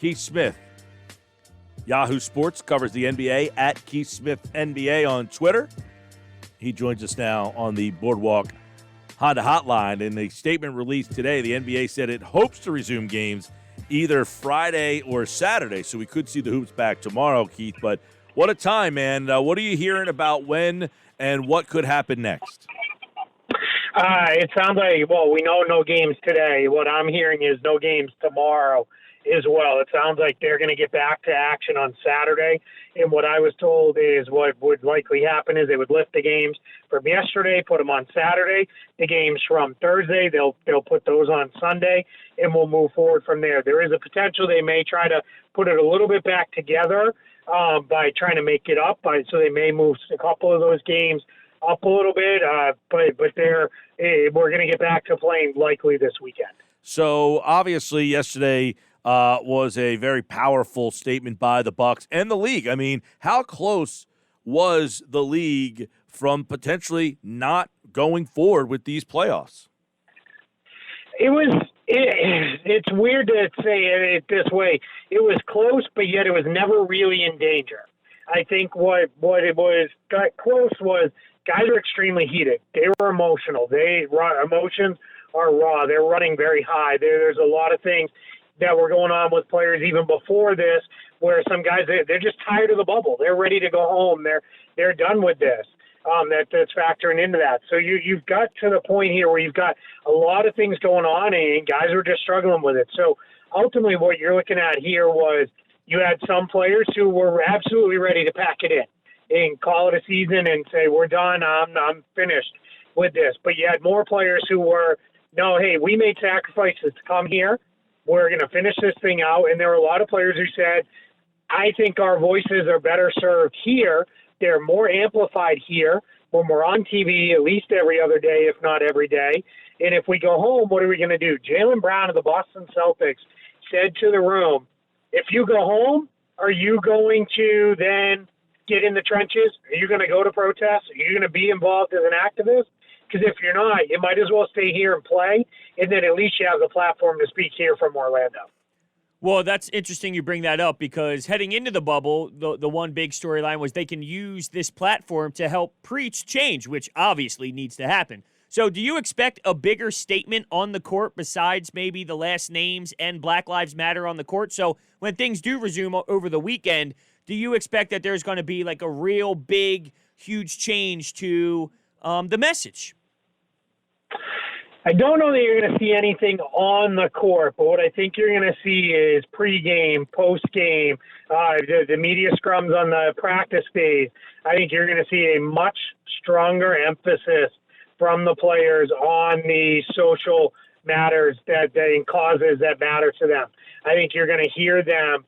Keith Smith, Yahoo Sports, covers the NBA at Keith Smith NBA on Twitter. He joins us now on the Boardwalk Honda Hotline. In a statement released today, the NBA said it hopes to resume games either Friday or Saturday, so we could see the hoops back tomorrow, Keith. But what a time, man. What are you hearing about when and what could happen next? It sounds like, well, we know no games today. What I'm hearing is no games tomorrow as well. It sounds like they're going to get back to action on Saturday. And what I was told is what would likely happen is they would lift the games from yesterday, put them on Saturday. The games from Thursday, they'll put those on Sunday, and we'll move forward from there. There is a potential they may try to put it a little bit back together by trying to make it up. So they may move a couple of those games up a little bit, but we're going to get back to playing likely this weekend. So obviously yesterday was a very powerful statement by the Bucks and the league. I mean, how close was the league from potentially not going forward with these playoffs? It's weird to say it this way. It was close, but yet it was never really in danger. I think what it was got close was guys are extremely heated. They were emotional. Emotions are raw. They're running very high. There's a lot of things that were going on with players even before this, where some guys they're just tired of the bubble. They're ready to go home. They're done with this. That's factoring into that. So you've got to the point here where you've got a lot of things going on, and guys are just struggling with it. So ultimately, what you're looking at here was you had some players who were absolutely ready to pack it in and call it a season and say, we're done, I'm finished with this. But you had more players who were, no, hey, we made sacrifices to come here. We're going to finish this thing out. And there were a lot of players who said, I think our voices are better served here. They're more amplified here when we're on TV at least every other day, if not every day. And if we go home, what are we going to do? Jaylen Brown of the Boston Celtics said to the room, if you go home, are you going to then get in the trenches? Are you going to go to protests? Are you going to be involved as an activist? Because if you're not, you might as well stay here and play, and then at least you have the platform to speak here from Orlando. Well, that's interesting you bring that up, because heading into the bubble, the one big storyline was they can use this platform to help preach change, which obviously needs to happen. So do you expect a bigger statement on the court besides maybe the last names and Black Lives Matter on the court? So when things do resume over the weekend, do you expect that there's going to be like a real big, huge change to the message? I don't know that you're going to see anything on the court, but what I think you're going to see is pregame, postgame, the media scrums on the practice days. I think you're going to see a much stronger emphasis from the players on the social matters and causes that matter to them. I think you're going to hear them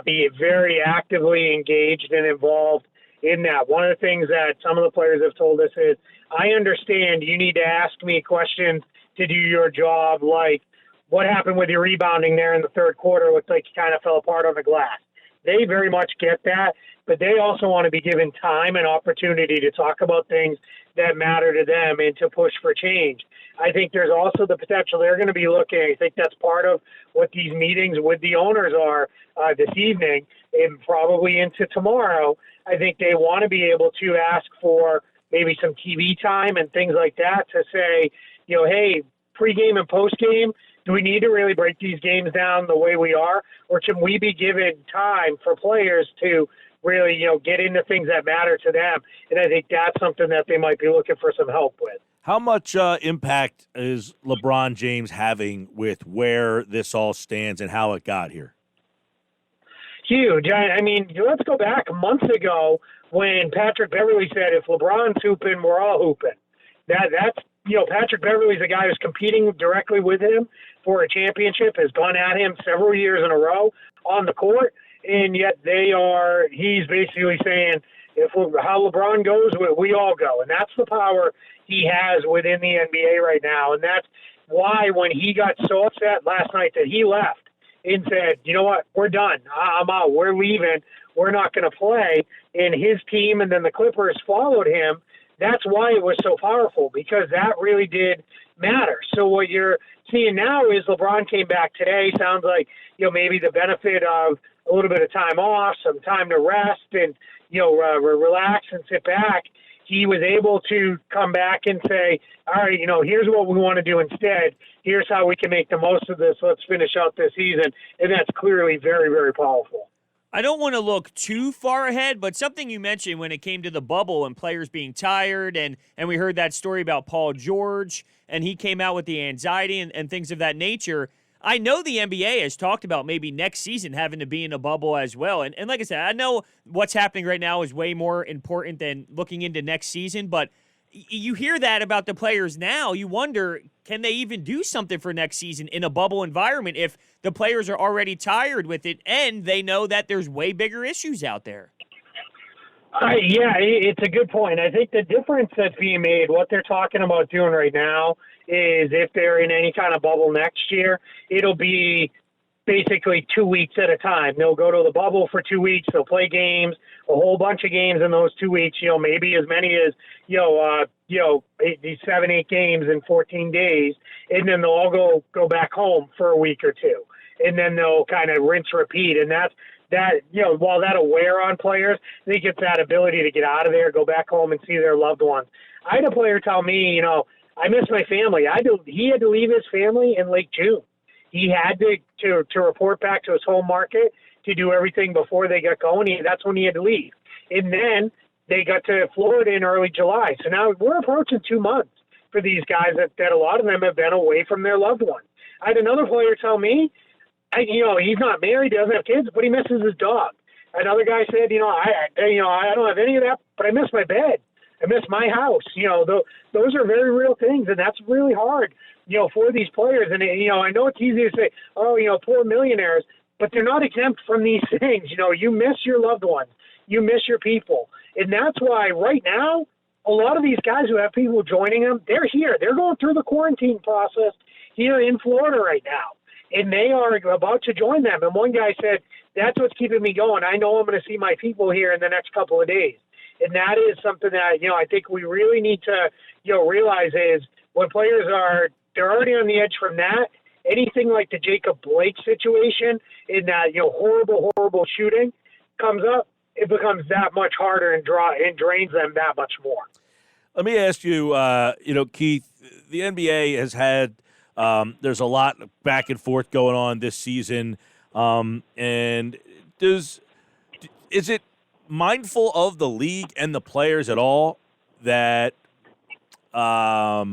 be very actively engaged and involved in that. One of the things that some of the players have told us is, I understand you need to ask me questions to do your job, like what happened with your rebounding there in the third quarter. Looked like you kind of fell apart on the glass. They very much get that, but they also want to be given time and opportunity to talk about things that matter to them and to push for change. I think there's also the potential they're going to be looking. I think that's part of what these meetings with the owners are this evening and probably into tomorrow. I think they want to be able to ask for maybe some TV time and things like that to say, hey, pregame and postgame, do we need to really break these games down the way we are? Or can we be given time for players to really, get into things that matter to them? And I think that's something that they might be looking for some help with. How much impact is LeBron James having with where this all stands and how it got here? Huge. I mean, let's go back months ago when Patrick Beverley said, if LeBron's hooping, we're all hooping. That's Patrick Beverley's a guy who's competing directly with him for a championship, has gone at him several years in a row on the court, and yet he's basically saying, how LeBron goes, we all go. And that's the power he has within the NBA right now. And that's why when he got so upset last night that he left and said, you know what, we're done. I'm out. We're leaving. We're not going to play. And his team and then the Clippers followed him. That's why it was so powerful, because that really did matter. So what you're seeing now is LeBron came back today. Sounds like, maybe the benefit of a little bit of time off, some time to rest and, relax and sit back. He was able to come back and say, all right, here's what we want to do instead. Here's how we can make the most of this. Let's finish out this season. And that's clearly very, very powerful. I don't want to look too far ahead, but something you mentioned when it came to the bubble and players being tired, and we heard that story about Paul George, and he came out with the anxiety and things of that nature. I know the NBA has talked about maybe next season having to be in a bubble as well. And like I said, I know what's happening right now is way more important than looking into next season, but you hear that about the players now. You wonder, can they even do something for next season in a bubble environment if the players are already tired with it and they know that there's way bigger issues out there? Yeah, it's a good point. I think the difference that's being made, what they're talking about doing right now, is if they're in any kind of bubble next year, it'll be basically 2 weeks at a time. They'll go to the bubble for 2 weeks. They'll play games, a whole bunch of games in those 2 weeks. Maybe as many as 7, 8 games in 14 days, and then they'll all go back home for a week or two, and then they'll kind of rinse repeat. And that while that'll wear on players, I think it's that ability to get out of there, go back home, and see their loved ones. I had a player tell me, I miss my family. He had to leave his family in late June. He had to report back to his home market to do everything before they got going. That's when he had to leave. And then they got to Florida in early July. So now we're approaching 2 months for these guys that a lot of them have been away from their loved ones. I had another player tell me, he's not married, doesn't have kids, but he misses his dog. Another guy said, I don't have any of that, but I miss my bed. I miss my house. Those are very real things, and that's really hard, for these players. And, I know it's easy to say, poor millionaires, but they're not exempt from these things. You miss your loved ones. You miss your people. And that's why right now, a lot of these guys who have people joining them, they're here. They're going through the quarantine process here in Florida right now. And they are about to join them. And one guy said, that's what's keeping me going. I know I'm going to see my people here in the next couple of days. And that is something that, I think we really need to, realize is when players they're already on the edge from that, anything like the Jacob Blake situation in that, horrible shooting comes up, it becomes that much harder and drains them that much more. Let me ask you, Keith, the NBA has had, there's a lot back and forth going on this season. And is it mindful of the league and the players at all that I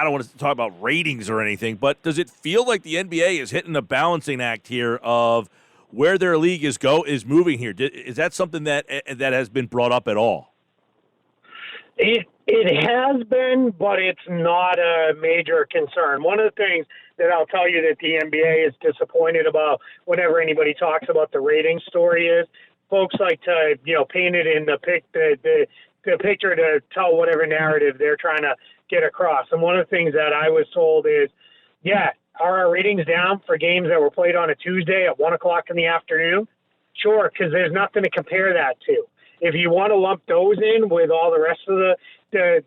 don't want to talk about ratings or anything, but does it feel like the NBA is hitting a balancing act here of where their league is moving here? Is that something that has been brought up at all? It has been, but it's not a major concern. One of the things that I'll tell you that the NBA is disappointed about whenever anybody talks about the rating story is folks like to, paint it in the picture to tell whatever narrative they're trying to get across. And one of the things that I was told is, are our ratings down for games that were played on a Tuesday at 1 o'clock in the afternoon? Sure, because there's nothing to compare that to. If you want to lump those in with all the rest of the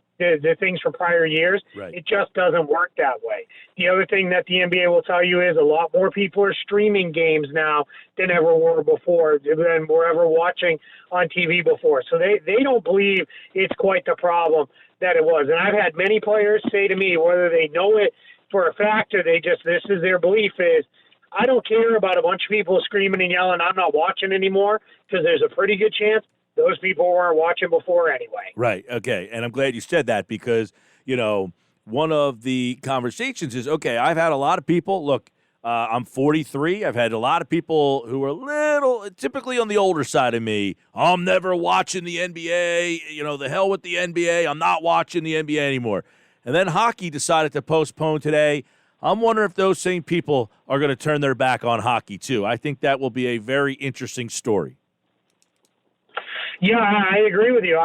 things from prior years, right, it just doesn't work that way. The other thing that the NBA will tell you is a lot more people are streaming games now than ever were before, than were ever watching on TV before. So they don't believe it's quite the problem that it was. And I've had many players say to me, whether they know it for a fact or this is their belief, is I don't care about a bunch of people screaming and yelling, I'm not watching anymore, because there's a pretty good chance those people weren't watching before anyway. Right. Okay. And I'm glad you said that because, one of the conversations is, okay, I've had a lot of people, look, I'm 43. I've had a lot of people who are typically on the older side of me. I'm never watching the NBA. The hell with the NBA. I'm not watching the NBA anymore. And then hockey decided to postpone today. I'm wondering if those same people are going to turn their back on hockey too. I think that will be a very interesting story. Yeah, I agree with you.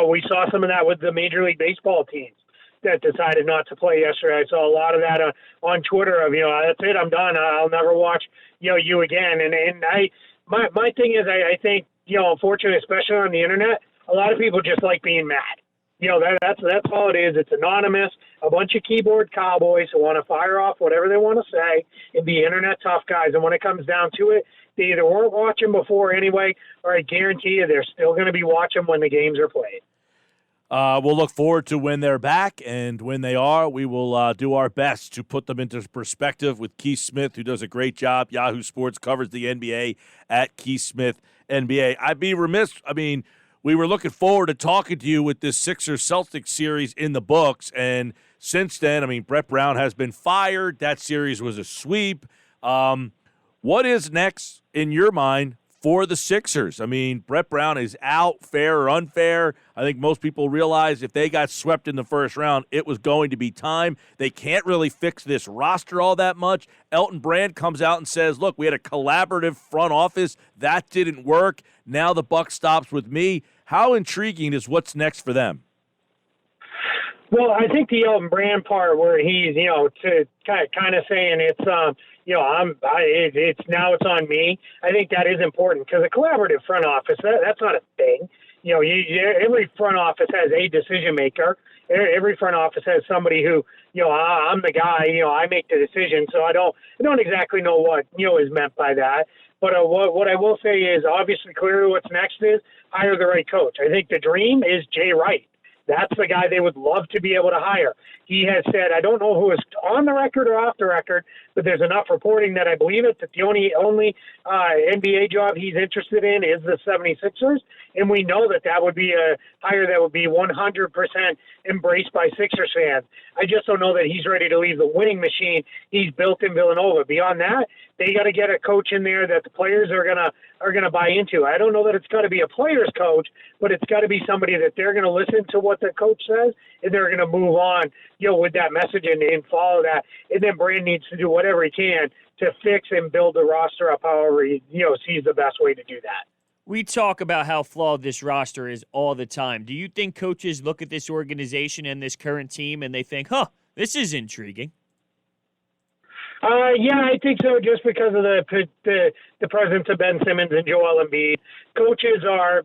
We saw some of that with the Major League Baseball teams that decided not to play yesterday. I saw a lot of that on Twitter of, that's it, I'm done. I'll never watch, you again. And my thing is, I think, unfortunately, especially on the internet, a lot of people just like being mad. That's all it is. It's anonymous. A bunch of keyboard cowboys who want to fire off whatever they want to say and be internet tough guys. And when it comes down to it, they either weren't watching before anyway, or I guarantee you they're still going to be watching when the games are played. We'll look forward to when they're back, and when they are, we will do our best to put them into perspective with Keith Smith, who does a great job. Yahoo Sports covers the NBA at Keith Smith NBA. I'd be remiss. I mean, we were looking forward to talking to you with this Sixers-Celtics series in the books, and since then, I mean, Brett Brown has been fired. That series was a sweep. What is next in your mind for the Sixers? I mean, Brett Brown is out, fair or unfair. I think most people realize if they got swept in the first round, it was going to be time. They can't really fix this roster all that much. Elton Brand comes out and says, look, we had a collaborative front office. That didn't work. Now the buck stops with me. How intriguing is what's next for them? Well, I think the Elton Brand part where he's, to kind of saying it's, it's on me. I think that is important because a collaborative front office, that's not a thing. Every front office has a decision maker. Every front office has somebody who, I'm the guy, I make the decision. So I don't exactly know what, is meant by that. But what I will say is obviously clearly what's next is hire the right coach. I think the dream is Jay Wright. That's the guy they would love to be able to hire. He has said, I don't know who is on the record or off the record, but there's enough reporting that I believe it, that the only NBA job he's interested in is the 76ers. And we know that would be a hire that would be 100% embraced by Sixers fans. I just don't know that he's ready to leave the winning machine he's built in Villanova. Beyond that, they got to get a coach in there that the players are gonna buy into. I don't know that it's got to be a player's coach, but it's got to be somebody that they're going to listen to what the coach says, and they're going to move on, with that message and follow that. And then Brand needs to do whatever he can to fix and build the roster up however he, sees the best way to do that. We talk about how flawed this roster is all the time. Do you think coaches look at this organization and this current team and they think, this is intriguing? Yeah, I think so. Just because of the presence of Ben Simmons and Joel Embiid, coaches are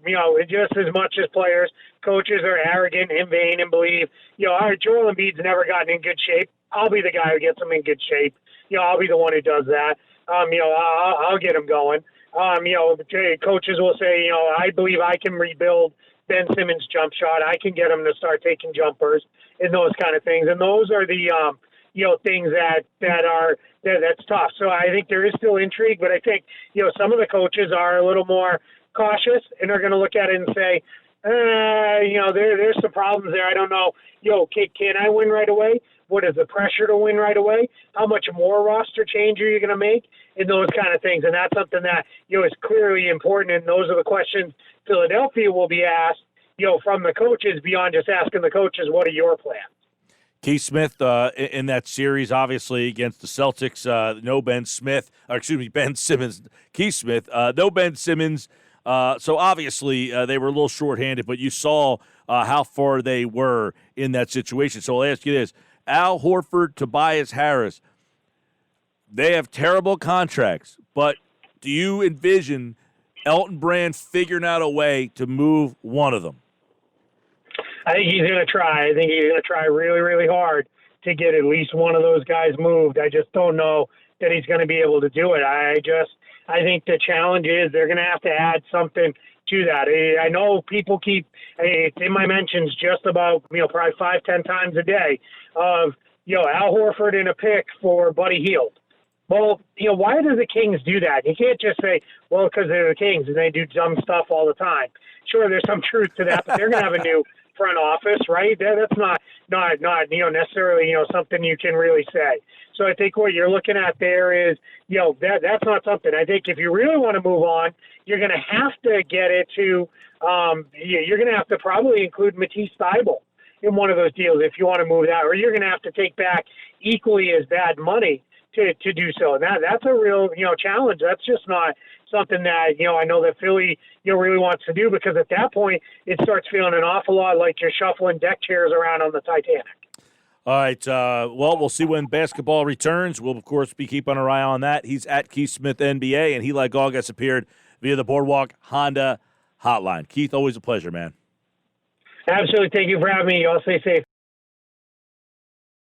just as much as players. Coaches are arrogant and vain and believe Joel Embiid's never gotten in good shape. I'll be the guy who gets him in good shape. I'll be the one who does that. I'll get him going. Coaches will say, I believe I can rebuild Ben Simmons' jump shot. I can get him to start taking jumpers and those kind of things. And those are the things that's tough. So I think there is still intrigue, but I think, some of the coaches are a little more cautious and are going to look at it and say, there's some problems there. I don't know. Can I win right away? What is the pressure to win right away? How much more roster change are you going to make? And those kind of things. And that's something that, is clearly important. And those are the questions Philadelphia will be asked, from the coaches beyond just asking the coaches, what are your plans? Keith Smith in that series, obviously, against the Celtics, no Ben Simmons. Keith Smith, no Ben Simmons. So obviously they were a little shorthanded, but you saw how far they were in that situation. So I'll ask you this. Al Horford, Tobias Harris, they have terrible contracts, but do you envision Elton Brand figuring out a way to move one of them? I think he's going to try. I think he's going to try really, really hard to get at least one of those guys moved. I just don't know that he's going to be able to do it. I think the challenge is they're going to have to add something to that. I know people it's in my mentions just about, probably 5-10 times a day of, Al Horford in a pick for Buddy Hield. Well, why do the Kings do that? You can't just say, well, because they're the Kings and they do dumb stuff all the time. Sure, there's some truth to that, but they're going to have a new front office, right? That's not necessarily something you can really say. So I think what you're looking at there is that's not something. I think if you really want to move on, you're going to have to get it to you're going to have to probably include Matisse Thybulle in one of those deals if you want to move that, or you're going to have to take back equally as bad money to do so. And that's a real challenge. That's just not something that I know that Philly really wants to do, because at that point it starts feeling an awful lot like you're shuffling deck chairs around on the Titanic. All right. Well, we'll see when basketball returns. We'll of course be keeping our eye on that. He's at Keith Smith NBA, and he, like August, appeared via the Boardwalk Honda Hotline. Keith, always a pleasure, man. Absolutely. Thank you for having me. You all stay safe.